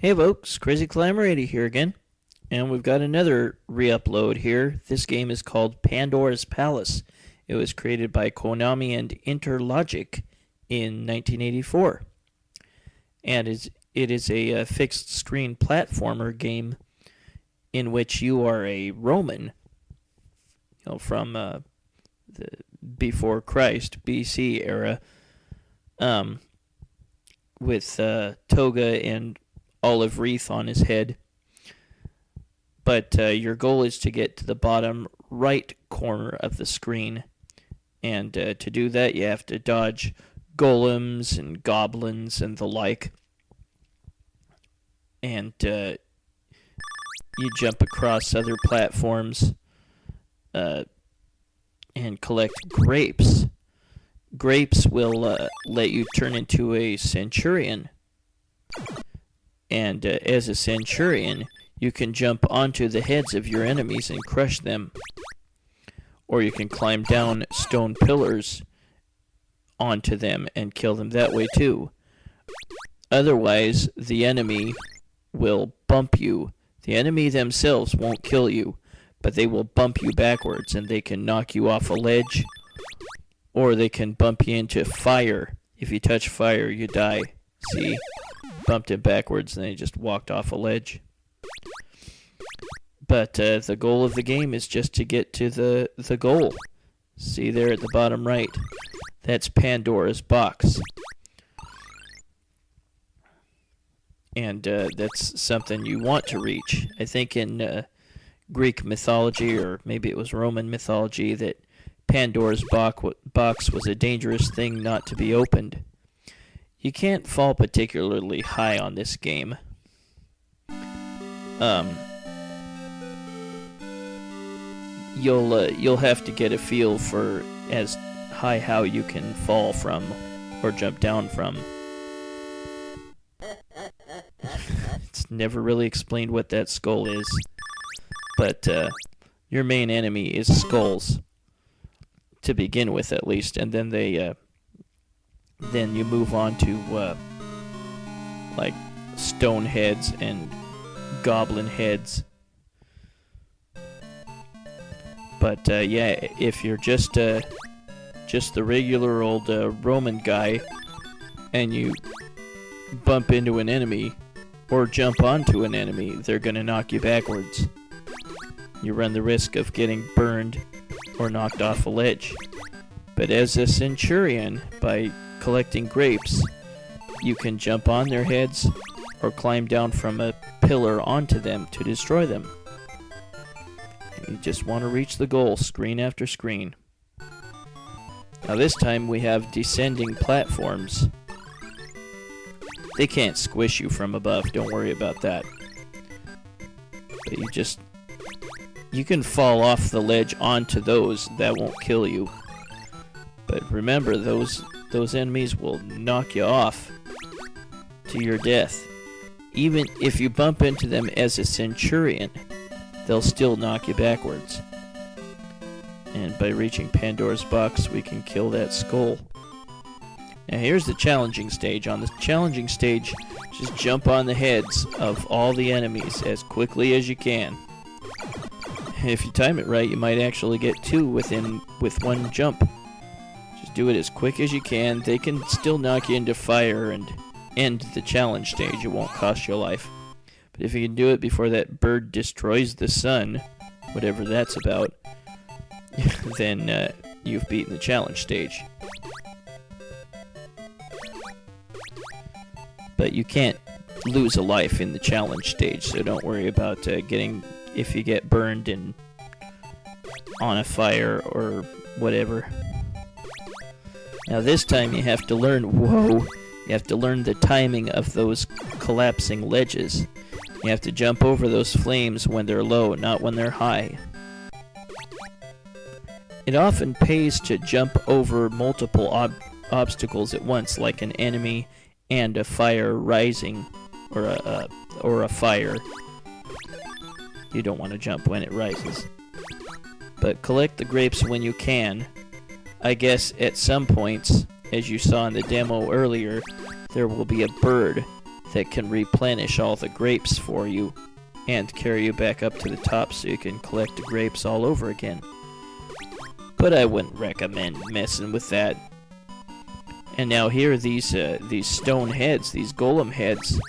Hey folks, Crazy Climber 80 here again, and we've got another re-upload here. This game is called Pandora's Palace. It was created by Konami and Interlogic in 1984, and it is a fixed screen platformer game in which you are a Roman, from the before Christ BC era, with toga and olive wreath on his head. But your goal is to get to the bottom right corner of the screen. And to do that, you have to dodge golems and goblins and the like. And you jump across other platforms and collect grapes. Grapes will let you turn into a centurion. And as a centurion, you can jump onto the heads of your enemies and crush them. Or you can climb down stone pillars onto them and kill them that way too. Otherwise, the enemy will bump you. The enemy themselves won't kill you, but they will bump you backwards, and they can knock you off a ledge, or they can bump you into fire. If you touch fire, you die. See? Bumped it backwards and then he just walked off a ledge. But the goal of the game is just to get to the goal. See there at the bottom right? That's Pandora's box. And that's something you want to reach. I think in Greek mythology, or maybe it was Roman mythology, that Pandora's box was a dangerous thing not to be opened. You can't fall particularly high on this game. You'll have to get a feel for as high how you can fall from or jump down from. It's never really explained what that skull is, but your main enemy is skulls to begin with, at least, and then then you move on to like stone heads and goblin heads. But yeah, if you're just the regular old Roman guy and you bump into an enemy or jump onto an enemy, they're gonna knock you backwards. You run the risk of getting burned or knocked off a ledge. But as a centurion, by collecting grapes, you can jump on their heads or climb down from a pillar onto them to destroy them. You just want to reach the goal, screen after screen. Now this time we have descending platforms. They can't squish you from above, don't worry about that. But you can fall off the ledge onto those, that won't kill you. But remember, those enemies will knock you off to your death. Even if you bump into them as a centurion, they'll still knock you backwards. And by reaching Pandora's box, we can kill that skull. Now here's the challenging stage. On the challenging stage, just jump on the heads of all the enemies as quickly as you can. If you time it right, you might actually get two with one jump. Do it as quick as you can. They can still knock you into fire and end the challenge stage. It won't cost you life. But if you can do it before that bird destroys the sun, whatever that's about, then you've beaten the challenge stage. But you can't lose a life in the challenge stage, so don't worry about if you get burned on a fire or whatever. Now this time you have to learn, you have to learn the timing of those collapsing ledges. You have to jump over those flames when they're low, not when they're high. It often pays to jump over multiple obstacles at once, like an enemy and a fire rising, or a fire. You don't want to jump when it rises. But collect the grapes when you can. I guess at some points, as you saw in the demo earlier, there will be a bird that can replenish all the grapes for you and carry you back up to the top so you can collect the grapes all over again. But I wouldn't recommend messing with that. And now here, these stone heads, these golem heads,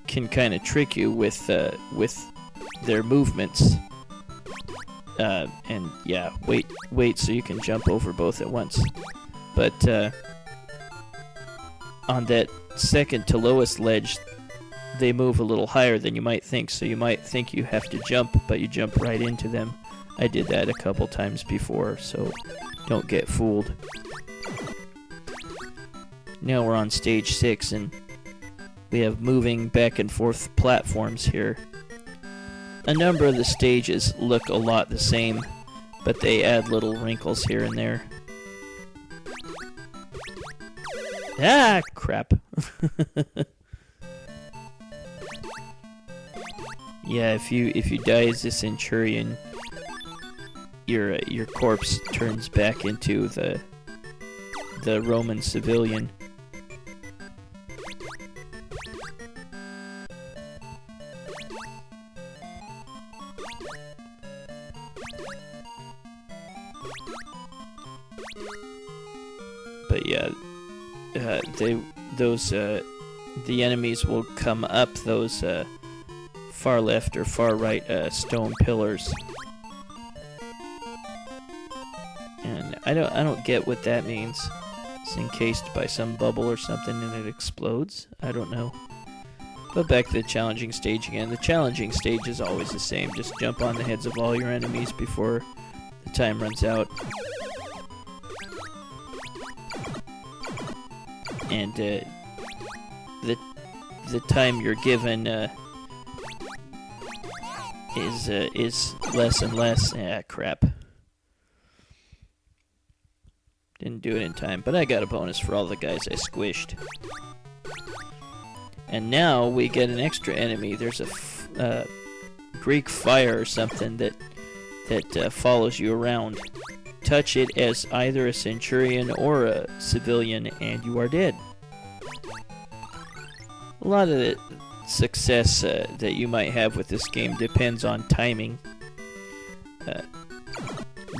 can kind of trick you with their movements. And yeah, wait so you can jump over both at once. But on that second to lowest ledge, they move a little higher than you might think, so you might think you have to jump, but you jump right into them. I did that a couple times before, so don't get fooled. Now we're on stage 6, and we have moving back and forth platforms here. A number of the stages look a lot the same, but they add little wrinkles here and there. Ah, crap. Yeah, if you die as a Centurion, your corpse turns back into the Roman civilian. But yeah, the enemies will come up those far left or far right stone pillars, and I don't get what that means. It's encased by some bubble or something, and it explodes. I don't know. But back to the challenging stage again. The challenging stage is always the same. Just jump on the heads of all your enemies before the time runs out. And the time you're given is less and less. Ah, crap. Didn't do it in time, but I got a bonus for all the guys I squished. And now we get an extra enemy. There's a Greek fire or something that follows you around. Touch it as either a Centurion or a civilian, and you are dead. A lot of the success that you might have with this game depends on timing.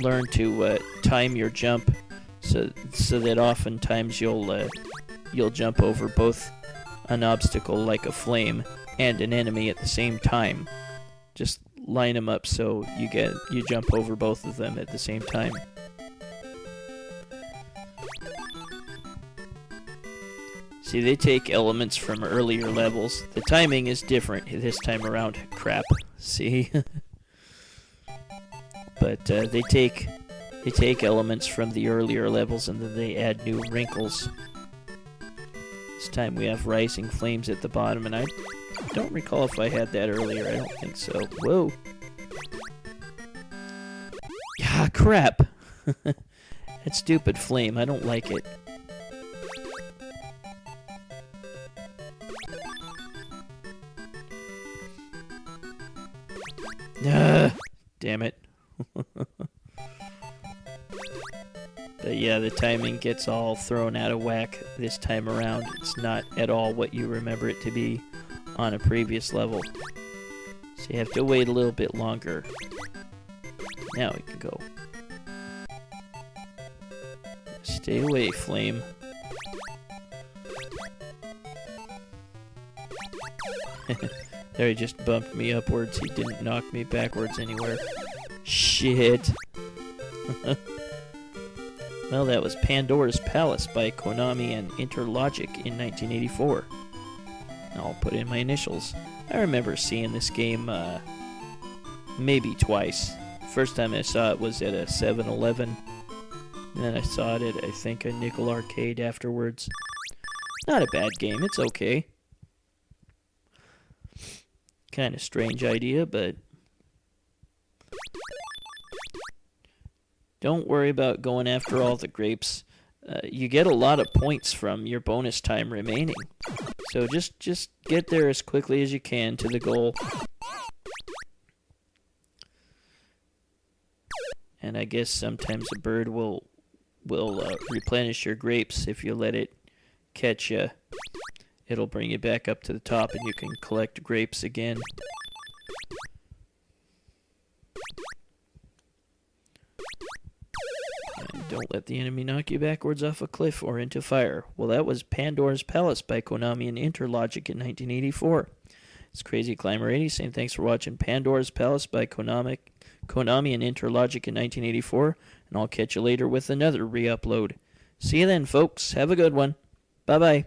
Learn to time your jump so that oftentimes you'll jump over both an obstacle like a flame and an enemy at the same time. Just line them up so you jump over both of them at the same time. See, they take elements from earlier levels. The timing is different this time around. Crap. See? But they take elements from the earlier levels and then they add new wrinkles. This time we have rising flames at the bottom, and I don't recall if I had that earlier. I don't think so. Whoa. Ah, crap. That stupid flame. I don't like it. Damn it. But yeah, the timing gets all thrown out of whack this time around. It's not at all what you remember it to be on a previous level. So you have to wait a little bit longer. Now we can go. Stay away, flame. There, he just bumped me upwards. He didn't knock me backwards anywhere. Shit. Well, that was Pandora's Palace by Konami and Interlogic in 1984. I'll put in my initials. I remember seeing this game maybe twice. First time I saw it was at a 7-Eleven. And then I saw it at, I think, a Nickel Arcade afterwards. Not a bad game. It's okay. Kind of strange idea, but don't worry about going after all the grapes. You get a lot of points from your bonus time remaining. So just get there as quickly as you can to the goal. And I guess sometimes a bird will replenish your grapes if you let it catch it'll bring you back up to the top and you can collect grapes again. And don't let the enemy knock you backwards off a cliff or into fire. Well, that was Pandora's Palace by Konami and Interlogic in 1984. It's Crazy Climber 80 saying thanks for watching Pandora's Palace by Konami and Interlogic in 1984, and I'll catch you later with another re-upload. See you then, folks. Have a good one. Bye-bye.